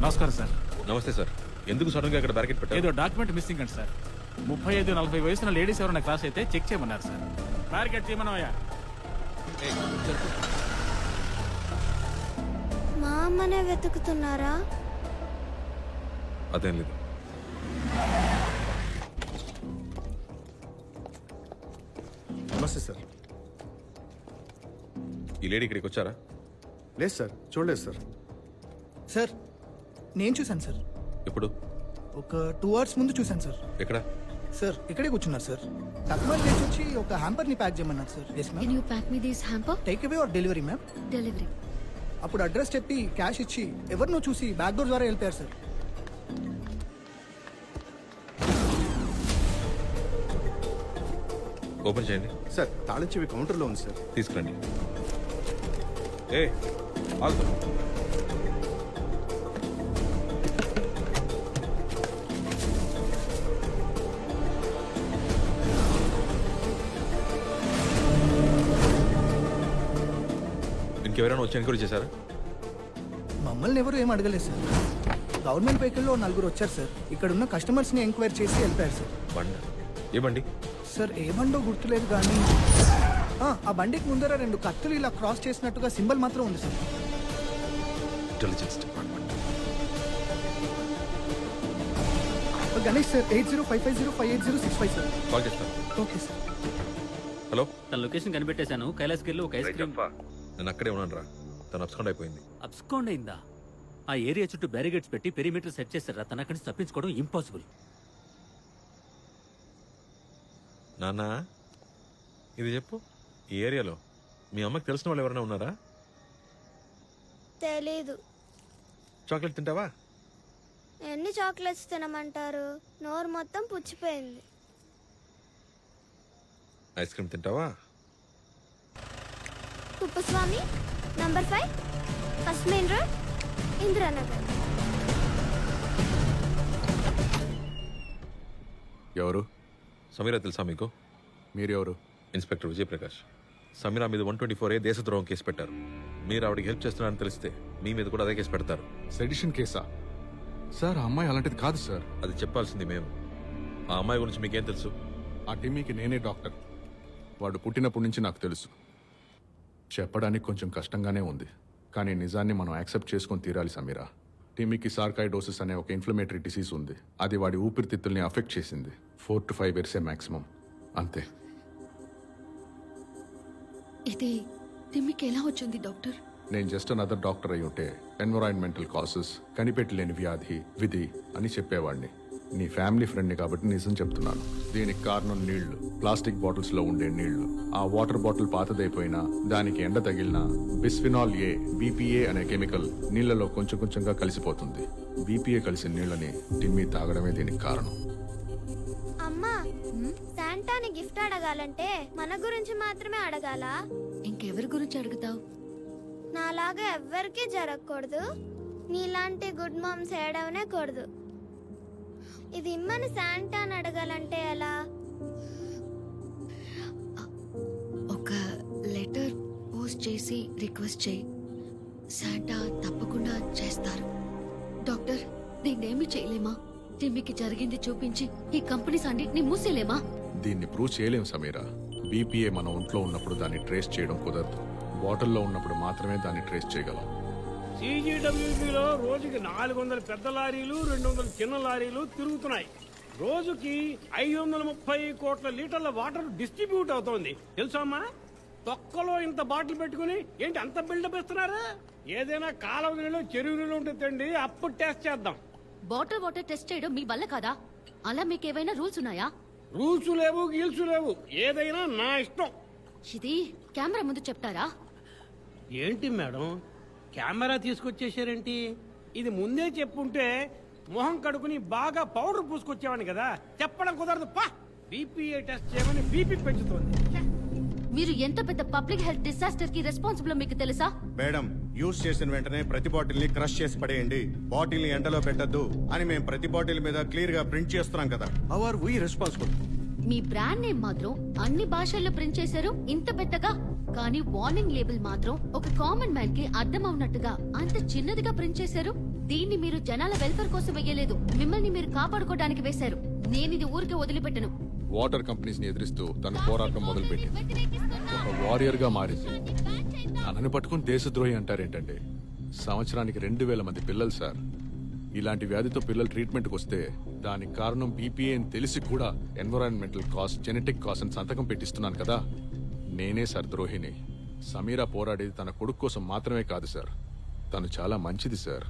నమస్కారం సార్. నమస్తే సార్. ఎందుకు సడన్ గా ఇక్కడ బ్యారికేడ్ పెట్టారు? ఏదో డాక్యుమెంట్ మిస్సింగ్ అండి సార్. 35-40 వయసున్న లేడీస్ ఎవరైనా క్రాస్ అయితే చెక్ చేయమన్నారు సార్. బ్యారికేడ్ తీయమనవయ్యా. మా అమ్మనే వెతుకుతున్నారా? అదేం లేదు. నమస్తే సార్. ఈ లేడీ ఇక్కడికి వచ్చారా? లేదు సార్, చూడలేదు సార్. సార్ నేను చూశాను సార్. ఎప్పుడు? ఒక 2 hours ముందు చూశాను సార్. ఎక్కడ? సార్ ఇక్కడే కూర్చున్నారు సార్. కస్టమర్ చేసి వచ్చి ఒక హ్యాంపర్ ని ప్యాక్ చేయమన్నారు sir. Yes Can ma'am. you pack me this hamper? Take away or delivery ma'am. Delivery. అప్పుడు అడ్రస్ చెప్పి క్యాష్ ఇచ్చి ఎవరినో చూసి బ్యాక్ డోర్ ద్వారా వెళ్ళిపోయారు సార్. ఓపెన్ చేయండి. సార్ తాళం చెవి కౌంటర్లో ఉంది సార్. తీసుకురండి. ఏ ఆగు. ఇంకెవరైనా వచ్చి ఎంక్వైరీ చేశారా? మమ్మల్ని ఎవరు ఏం అడగలేదు సార్. గవర్నమెంట్ వెహికల్లో 4 వచ్చారు సార్. ఇక్కడ ఉన్న కస్టమర్స్ ని ఎంక్వైరీ చేసి వెళ్ళిపోయారు సార్. బండ? ఏ బండి? సార్ ఏ బండో గుర్తులేదు కానీ ఆ బండికి ముందర 2 కత్తులు ఇలా క్రాస్ చేసినట్టుగా సింబల్ మాత్రం ఉంది sir. Intelligence department. Ganesh sir 8055058065 sir. Call చేస్తాను. Okay sir. హలో. తన లొకేషన్ కనిపెట్టేశాను. కైలాస్కి వెళ్ళి ఒక ఐస్ క్రీమ్. నేను అక్కడే ఉన్నాను రా. తను అబ్స్కాండ్ అయిపోయింది. అబ్స్కాండ్ అయిందా? ఆ ఏరియా చుట్టూ బ్యారిగేట్స్ పెట్టి పెరిమీటర్ సెట్ చేశారా? తన అక్కడి నుంచి తప్పించుకోవడం ఇంపాసిబుల్. నాన్న ఇది చెప్పు, ఈ ఏరియాలో మీ అమ్మకి తెలిసిన వాళ్ళు ఎవరైనా ఉన్నారా? తెలీదు. చాక్లెట్ తింటావా? ఎన్ని చాక్లెట్స్ తినమంటారు? నోరు మొత్తం పుచ్చిపోయింది. ఐస్ క్రీమ్ తింటావా? Kuppuswamy number 5 first main road Indiranagar. ఎవరు? సమీరా తెలుసా మీకు? మీరెవరు? ఇన్స్పెక్టర్ విజయప్రకాష్. సమీరా మీద 124A దేశద్రోహం కేసు పెట్టారు. మీరు ఆవిడకి హెల్ప్ చేస్తున్నారని తెలిస్తే మీ మీద కూడా అదే కేసు పెడతారు. సెడిషన్ కేసా? సార్ ఆ అమ్మాయి అలాంటిది కాదు సార్. అది చెప్పాల్సింది మేము. ఆ అమ్మాయి గురించి మీకేం తెలుసు? ఆ టిమ్మీకి నేనే డాక్టర్. వాడు పుట్టినప్పటి నుంచి నాకు తెలుసు. చెప్పడానికి కొంచెం కష్టంగానే ఉంది, కానీ నిజాన్ని మనం యాక్సెప్ట్ చేసుకొని తీరాలి సమీరా. టిమ్మీకి సార్కాయిడోసిస్ అనే ఒక ఇన్ఫ్లమేటరీ డిసీజ్ ఉంది. అది వాడి ఊపిరితిత్తుల్ని అఫెక్ట్ చేసింది. 4 to 5 years మాక్సిమం, అంతే. ఇది తిమ్మికి ఎలా వచ్చింది డాక్టర్? నేను జస్ట్ అనదర్ డాక్టర్ అయి ఉంటే ఎన్విరాన్మెంటల్ కాసెస్, కనిపెట్టలేని వ్యాధి, విధి అని చెప్పేవాడిని. నీ ఫ్యామిలీ ఫ్రెండ్ని కాబట్టి నిజం చెప్తున్నాను. దీనికి కారణం నీళ్లు, ప్లాస్టిక్ బాటిల్స్ లో ఉండే నీళ్లు. ఆ వాటర్ బాటిల్ పాతదైపోయినా దానికి ఎండ తగిలినా బిస్ఫినాల్ ఏ, BPA అనే కెమికల్ నీళ్లలో కొంచెం కొంచెంగా కలిసిపోతుంది. BPA కలిసిన నీళ్ళని టిమ్మీ తాగడమే దీనికి కారణం. అమ్మా, శాంటాని గిఫ్ట్ అడగాలంటే మన గురించి మాత్రమే అడగాలా? ఇంకెవరి గురించి అడుగుతావు? నాలాగా ఎవ్వరికీ జరగకూడదు. నీలాంటి గుడ్ మామ్స్ ఏడవనే కూడదు. ఇది ఇమ్మని శాంటాని అడగాలంటే ఎలా? ఒక లెటర్ పోస్ట్ చేసి రిక్వెస్ట్ చేయి. శాంటా తప్పకుండా చేస్తారు. డాక్టర్ దీన్నేమి చేయలేమా? తిమ్మికి జరిగింది చూపించి ఈ కంపెనీస్ అన్నిటిని మూసేలేమా? దీన్ని ప్రూవ్ చేయలేం సమీరా. BPA మన ఒంట్లో ఉన్నప్పుడు దాన్ని ట్రేస్ చేయడం కుదరదు. బాటిల్లో ఉన్నప్పుడు మాత్రమే దాన్ని ట్రేస్ చేయగలం. CGWBలో రోజుకి 400 పెద్ద లారీలు, 200 చిన్న లారీలు తిరుగుతున్నాయి. రోజుకి 530 కోట్ల లీటర్ల వాటర్ డిస్ట్రిబ్యూట్ అవుతోంది. తెలుసా అమ్మా? తొక్కలో ఇంత బాటిల్ పెట్టుకుని ఏంటి అంత బిల్డప్ ఇస్తున్నారు? ఏదైనా కాలువ నీళ్ళు, చెరువు నీళ్ళు ఉంటే తండి, అప్పుడు టెస్ట్ చేద్దాం. బాటిల్ వాటర్ టెస్ట్ చేయడం మీ వల్ల కాదా? అలా మీకేమైనా రూల్స్ ఉన్నాయా? రూల్స్ లేవు, గీల్స్ లేవు, ఏదైనా నా ఇష్టం. ఇది కెమెరా ముందు చెప్తారా? ఏంటి మేడం కెమెరా తీసుకొచ్చేసారేంటి? ఇది ముందే చెప్పుంటే మొహం కడుకుని బాగా పౌడర్ పూసుకొచ్చేవాడిని కదా. చెప్పడం కుదరదు. పా, BPA టెస్ట్ చేయమని BP పెంచుతోంది. మీరు ఎంత పెద్ద పబ్లిక్ హెల్త్ డిసాస్టర్ కి రెస్పాన్సిబుల్ మీకు తెలుసా? మేడం, యూజ్ చేసిన వెంటనే ప్రతి బాటిల్ ని క్రష్ చేసి పడేయండి. బాటిల్ ని ఎండలో పెట్టద్దు అని మేము ప్రతి బాటిల్ మీద క్లియర్ గా ప్రింట్ చేస్తున్నాం కదా. How are we responsible? మీ బ్రాండ్ నేమ్ మాత్రం అన్ని భాషల్లో ప్రింట్ చేశారు ఇంత పెద్దగా. కానీ వార్నింగ్ లేబుల్ మాత్రం ఒక కామన్ మ్యాన్ కి అర్థం అవునట్టుగా అంత చిన్నదిగా ప్రింట్ చేశారు. దీన్ని మీరు జనాల వెల్ఫేర్ కోసం వేయలేదు, మిమ్మల్ని మీరు కాపాడుకోవడానికి వేశారు. నేనిది ఊరికే వదిలిపెట్టను. వాటర్ కంపెనీస్ ని ఎదిరిస్తూ తన పోరాటం మొదలుపెట్టింది. ఒక వారియర్ గా మారింది. తనని పట్టుకుని దేశద్రోహి అంటారేంటండి? సంవత్సరానికి 2000 మంది పిల్లలు సార్. ఇలాంటి వ్యాధితో పిల్లలు ట్రీట్మెంట్కి వస్తే దానికి కారణం బీపీఏ అని తెలిసి కూడా ఎన్విరాన్మెంటల్ కాస్ట్, జెనెటిక్ కాస్ట్ అని సంతకం పెట్టిస్తున్నాను కదా. నేనే సార్ ద్రోహిని. సమీరా పోరాడేది తన కొడుకు కోసం మాత్రమే కాదు సార్. తను చాలా మంచిది సార్.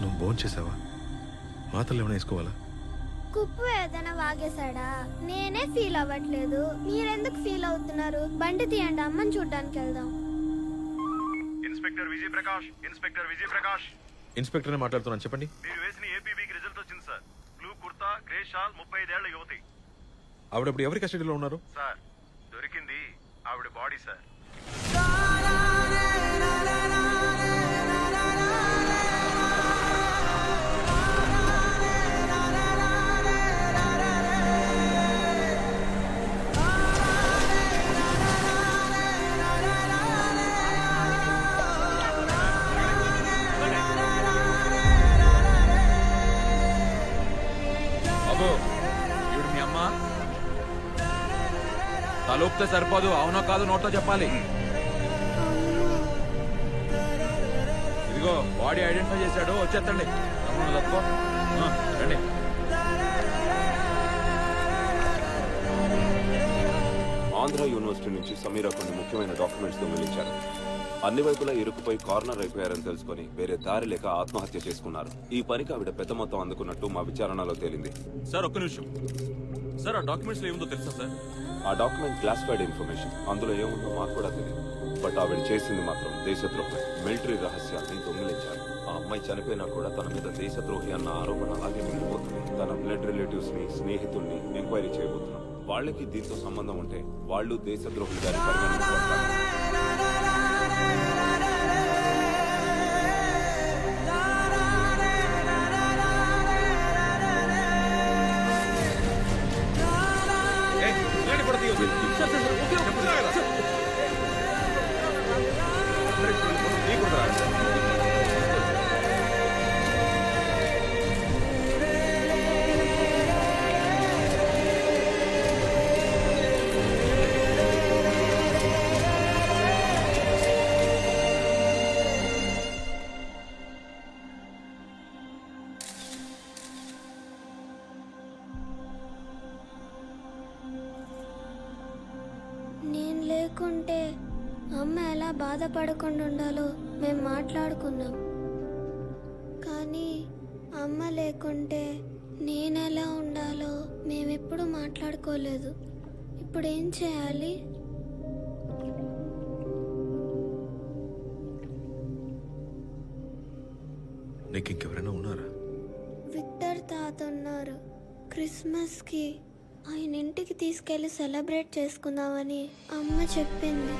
నువ్వు భోజనం చేసావా? మాతలు ఏమైనా వేసుకోవాలా? కుప్పు ఏదైనా వాగేశాడా? నేనే ఫీల్ అవ్వట్లేదు, మీరెందుకు ఫీల్ అవుతున్నారు? బండి తీయండి, అమ్మని చూడ్డానికి వెళ్దాం. Inspector Vijay Prakash, inspector Vijay Prakash. ఇన్స్పెక్టర్నే మాట్లాడుతున్నాను, చెప్పండి. మీరు వేసిన ఏపీబీకి రిజల్ట్ వచ్చింది sir. Blue kurta, grey shawl, 35 ఏళ్ల యువతి. ఆవిడప్పుడు ఎవరి కస్టడీలో ఉన్నారు? సార్ దొరికింది ఆవిడ బాడీ సార్. బాబు, ఈవిడ మీ అమ్మ? తలూపితే సరిపోదు, అవునో కాదు నోట్తో చెప్పాలి. ఇదిగో బాడీ ఐడెంటిఫై చేశాడు, వచ్చేస్తండి. తప్పుకో రండి. ఆంధ్ర యూనివర్సిటీ నుంచి సమీరా కొన్ని ముఖ్యమైన డాక్యుమెంట్స్ దొంగిలించారు. అన్ని వైపులా ఇరుక్కుపోయి కార్నర్ అయిపోయారని తెలుసుకుని వేరే దారి లేక ఆత్మహత్య చేసుకున్నారు. ఈ పనికి ఆవిడ పెద్ద మొత్తం అందుకున్నట్టు మా విచారణలో తేలింది. సార్ ఒక్క నిమిషం. సార్ ఆ డాక్యుమెంట్స్ ఏముందో తెలుసా సార్? ఆ డాక్యుమెంట్ క్లాసిఫైడ్ ఇన్ఫర్మేషన్. అందులో ఏముందో మాకు కూడా తెలియదు. బట్ ఆవిడ చేసింది మాత్రం దేశద్రోహం. మిలిటరీ రహస్యాన్ని దొంగిలించారు. ఆ అమ్మాయి చనిపోయినా కూడా తన మీద దేశద్రోహి అన్న ఆరోపణ అలాగే మిగిలిపోతుంది. తన బ్లడ్ రిలేటివ్స్ ని, స్నేహితుల్ని ఎంక్వైరీ చేయబోతున్నాం. వాళ్ళకి దీంతో సంబంధం ఉంటే వాళ్ళు దేశద్రోహులు గారి పరిగణించబడతారు. నేను లేకుంటే అమ్మ ఎలా బాధపడకుండా ఉండాలో మేము మాట్లాడుకున్నాం. కానీ అమ్మ లేకుంటే నేనెలా ఉండాలో మేమెప్పుడు మాట్లాడుకోలేదు. ఇప్పుడు ఏం చేయాలి? నీకు ఇంకెవరైనా ఉన్నారా? విక్టర్ తాత ఉన్నారు. క్రిస్మస్కి ఆయన ఇంటికి తీసుకెళ్లి సెలబ్రేట్ చేసుకుందామని అమ్మ చెప్పింది.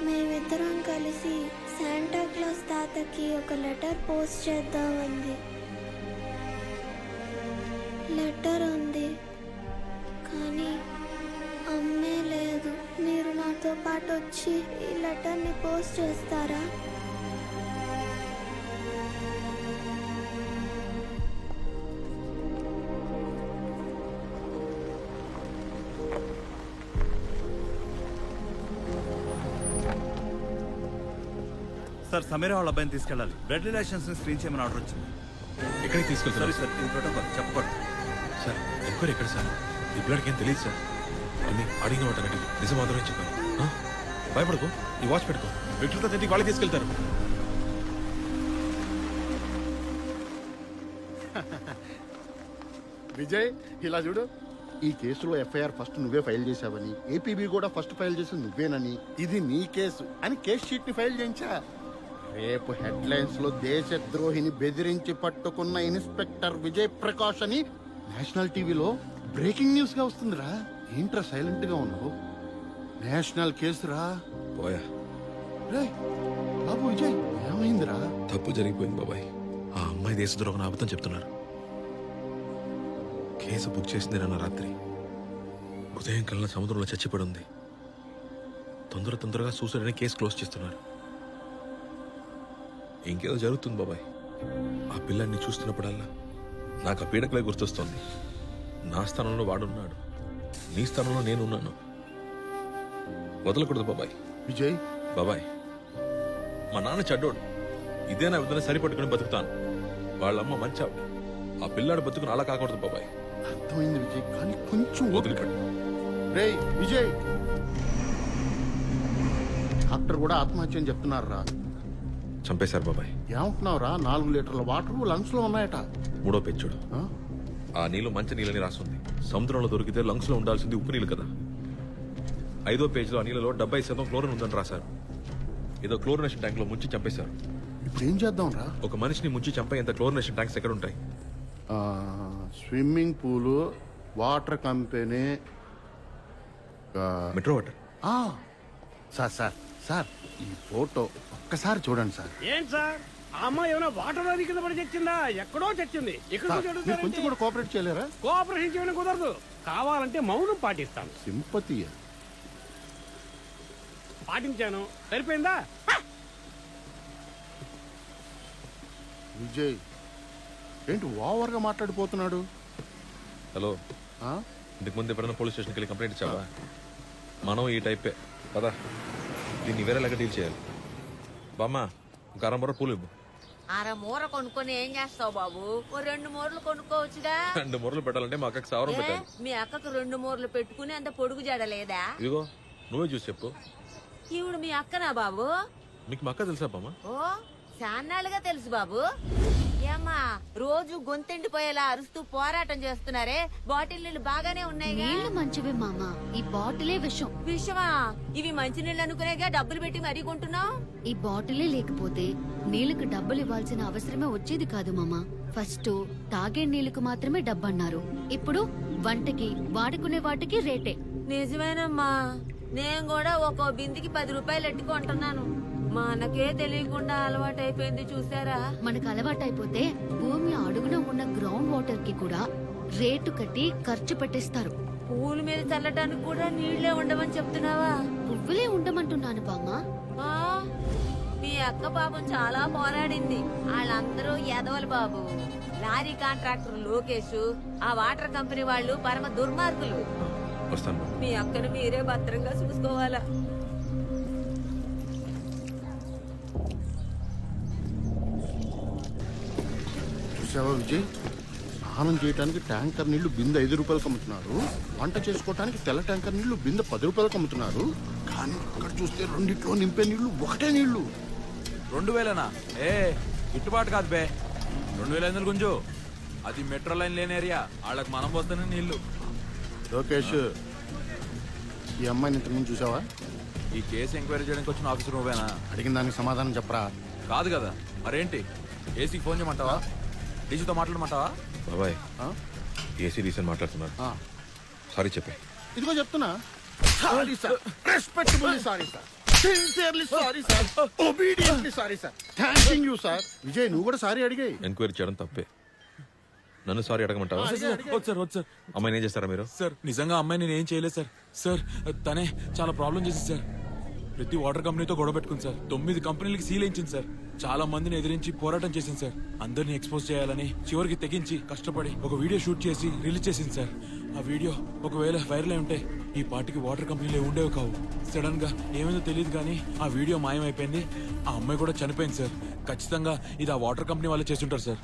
మేమిద్దరం కలిసి శాంటా క్లాస్ తాతకి ఒక లెటర్ పోస్ట్ చేద్దామంది. లెటర్ ఉంది కానీ అమ్మే లేదు. మీరు నాతో పాటు వచ్చి ఈ లెటర్ని పోస్ట్ చేస్తారా? సార్ సమీరా వాళ్ళ అబ్బాయిని తీసుకెళ్ళాలి. బ్లడ్ రిలేషన్స్ ని స్క్రీన్ చేయమని ఆర్డర్ వచ్చింది. ఎక్కడికి తీసుకెళ్తారు? సార్ ఇది ప్రోటోకాల్, చెప్పకూడదు. సార్ ఎంక్వైరీ ఎక్కడ సార్? ఈ పిల్లడికి ఏం తెలియదు సార్. అన్ని అడిగిన వాటన్నిటి నిజం మాత్రమే చెప్పాను. భయపడకు, ఈ వాచ్ పెట్టుకో. విక్టర్తో తింటికి వాళ్ళకి తీసుకెళ్తారు. విజయ్ ఇలా చూడు, ఈ కేసులో ఎఫ్ఐఆర్ ఫస్ట్ నువ్వే ఫైల్ చేశావని, ఏపీబీ కూడా ఫస్ట్ ఫైల్ చేసి నువ్వేనని, ఇది నీ కేసు అని కేసు షీట్ ని ఫైల్ చేయించా. రేపు హెడ్లైన్స్ లో దేశద్రోహిని బెదిరించి పట్టుకున్న ఇన్స్పెక్టర్ విజయ్ ప్రకాష్ అని నేషనల్ టీవీలో బ్రేకింగ్ న్యూస్ గా వస్తుందిరా. ఏంట్రా సైలెంట్ గా ఉన్నావు? నేషనల్ కేసురా, పోయా. రేయ్, బాబు విజయ్ ఏమైందిరా? తప్పు జరిగిపోయింది బాబాయ్. ఆ అమ్మాయి దేశద్రోహం అబద్ధం చెప్తున్నారు. కేసు బుక్ చేసింది నిన్న రాత్రి. ఉదయం కల్లా సముద్రంలో చచ్చిపడి ఉంది. తొందరగా సూసైడ్ అని కేసు క్లోజ్ చేస్తున్నారు. ఇంకేదో జరుగుతుంది బాబాయ్. ఆ పిల్లాన్ని చూస్తున్నప్పుడల్లా నాకు ఆ పీడకలే గుర్తొస్తుంది. నా స్థానంలో వాడున్నాడు, నీ స్థానంలో నేనున్నాను. వదలకూడదు బాబాయ్. విజయ్ బాబాయ్, మా నాన్న చెడ్డోడు. ఇదే నా విధంగా సరిపట్టుకుని బతుకుతాను. వాళ్ళమ్మ మంచావు. ఆ పిల్లాడు బతుకుని అలా కాకూడదు బాబాయ్. అర్థమైంది విజయ్, కానీ కొంచెం వదిలిపెట్టు. రేయ్ విజయ్, డాక్టర్ కూడా ఆత్మహత్య అని చెప్తున్నారా? చంపేశారు బాబాయ్. ఏమంటున్నావురా? 4 లీటర్ల వాటర్ లంగ్స్ లో ఉన్నాయట. 3వ పెంచుడు. ఆ? ఆ నీళ్లు మంచి నీళ్ళని రాస్తుంది. సముద్రంలో దొరికితే లంగ్స్ లో ఉండాల్సింది ఉప్పు నీళ్ళు కదా. 5వ పేజీలో ఆ నీళ్ళలో 70% క్లోరిన్ ఉందని రాశారు. ఏదో క్లోరినేషన్ ట్యాంక్ లో ముంచి చంపేశారు. ఇప్పుడు ఏం చేద్దాం రా? ఒక మనిషిని ముంచి చంపేంత క్లోరినేషన్ ట్యాంక్స్ ఎక్కడ ఉంటాయి? Swimming pool, water company, metro water. Sir sir sir, ఈ ఫోటో ఒక్కసారి చూడండి సార్. ఏంటి సార్, ఆ అమ్మాయి ఏమైనా వాటర్ నది కింద పడి చచ్చిందా? ఎక్కడో చచ్చింది. ఇక్కడ సార్, మీరు కొంచెం కూడా కోఆపరేట్ చేయలేరా? కోఆపరేషన్ చేయడం కుదరదు. కావాలంటే మౌనం పాటిస్తాను. సింపతి. పాటించాను, సరిపోయిందా? విజయ్ ఏంటి ఓవర్గా మాట్లాడిపోతున్నాడు? హలో, ఆ? ఇంతకు ముందు ఎప్పుడైనా పోలీస్ స్టేషన్కి వెళ్ళి కంప్లైంట్ ఇచ్చావా? మనం ఈ టైపే పదా. దీన్ని వేరేలాగా డీల్ చేయాలి. బామ్మ, ఒక 1 మూర పూలు ఇవ్వు. 1/2 మూర కొనుక్కొని ఏం చేస్తావు బాబు? ఓ 2 మూరలు కొనుక్కోవచ్చుగా. 2 మూరలు పెట్టాలంటే మా అక్కకి 1000 పెట్టాలి. మీ అక్కకు 2 మూరలు పెట్టుకుని అంత పొడుగు జడలేదా? ఇదిగో నువ్వే చూసి చెప్పు. ఈవిడ మీ అక్కనా బాబు? మీకు మా అక్క తెలుసా బామ్మ? ఓ చాన్నాళ్ళుగా తెలుసు బాబు. ఏమ్మా, రోజు గొంతెండిపోయేలా అరుస్తూ పోరాటం చేస్తున్నారే, బాటిల్ నీళ్లు బాగానే ఉన్నాయి. నీళ్లు మంచివే మామ, ఈ బాటిలే విషం. విషమా? ఇవి మంచి నీళ్ళు అనుకునేగా డబ్బులు పెట్టి మరీ కొంటున్నావు. ఈ బాటిలే లేకపోతే నీళ్లకు డబ్బులు ఇవ్వాల్సిన అవసరమే వచ్చేది కాదు మామ. ఫస్ట్ తాగే నీళ్లకు మాత్రమే డబ్బన్నారు. ఇప్పుడు వంటకి వాడుకునే వాటికి రేటే. నిజమేనమ్మా, నేను కూడా ఒక్కో బిందికి 10 రూపాయలు ఎట్టి కొంటున్నాను. మా అన్నకే తెలియకుండా అలవాటైపోయింది చూసారా. మనకు అలవాటైపోతే భూమి అడుగున ఉన్న గ్రౌండ్ వాటర్ కి కూడా రేటు కట్టి ఖర్చు పెట్టేస్తారు. పూల మీద చల్లటానికి కూడా నీళ్లే ఉండవని చెప్తున్నావా? పువ్వులే ఉండమంటున్నాను బామ్మ. ఆ, మీ అక్క పాపం చాలా పోరాడింది. వాళ్ళందరూ ఎదవలు బాబు. లారీ కాంట్రాక్టర్ లోకేష్, ఆ వాటర్ కంపెనీ వాళ్ళు పరమ దుర్మార్గులు. వస్తాను. మీ అక్కను మీరే భద్రంగా చూసుకోవాలా. చూసావా విజయ్, స్నానం చేయడానికి ట్యాంకర్ నీళ్లు బిందె 5 రూపాయలకు అమ్ముతున్నారు. వంట చేసుకోవడానికి తెల్ల ట్యాంకర్ నీళ్లు బిందె 10 రూపాయలకు అమ్ముతున్నారు. కానీ అక్కడ చూస్తే రెండిట్లో నింపే నీళ్లు ఒకటే నీళ్లు. 2000నా? ఏ గిట్టుబాటు కాదు బే. 2500 గుంజు. అది మెట్రో లైన్ లేని ఏరియా. వాళ్ళకి మనం పోతానే నీళ్లు. లోకేష్, ఈ అమ్మాయిని ఇంతకుముందు చూసావా? ఈ కేసు ఎంక్వైరీ చేయడానికి వచ్చిన ఆఫీసర్ నువ్వేనా? అడిగిన దానికి సమాధానం చెప్పరా. కాదు కదా, మరేంటి? ఏసీకి ఫోన్ చేయమంటావా? డీజీతో మాట్లాడమంటావా? బాబాయ్, ఏసీ డీసీ మాట్లాడుతున్నారు. సారీ చెప్పే. ఇదిగో చెప్తున్నా. Sorry sir, respectfully sorry sir, sincerely sorry sir, obediently sorry sir, thanking you sir. Vijay, నువ్వు కూడా సారీ అడిగాయి. ఎంక్వైరీ చేయడం తప్పే. నన్ను సారీ అడగమంటావా? వద్దు సార్. అమ్మాయిని ఏం చేస్తారా మీరు? సార్ నిజంగా అమ్మాయి నేను ఏం చేయలేదు సార్. సార్ తనే చాలా ప్రాబ్లం చేసింది సార్. ప్రతి వాటర్ కంపెనీతో గొడవ పెట్టుకుంది సార్. 9 కంపెనీలకి సీల్ వేయించింది సార్. చాలా మందిని ఎదిరించి పోరాటం చేసింది సార్. అందరిని ఎక్స్పోజ్ చేయాలని చివరికి తెగించి కష్టపడి ఒక వీడియో షూట్ చేసి రిలీజ్ చేసింది సార్. ఆ వీడియో ఒకవేళ వైరల్ అయి ఉంటే ఈ పార్టీకి వాటర్ కంపెనీలే ఉండేవి కావు. సడన్ గా ఏమైందో తెలియదు కానీ ఆ వీడియో మాయమైపోయింది. ఆ అమ్మాయి కూడా చనిపోయింది సార్. ఖచ్చితంగా ఇది ఆ వాటర్ కంపెనీ వాళ్ళే చేస్తుంటారు సార్.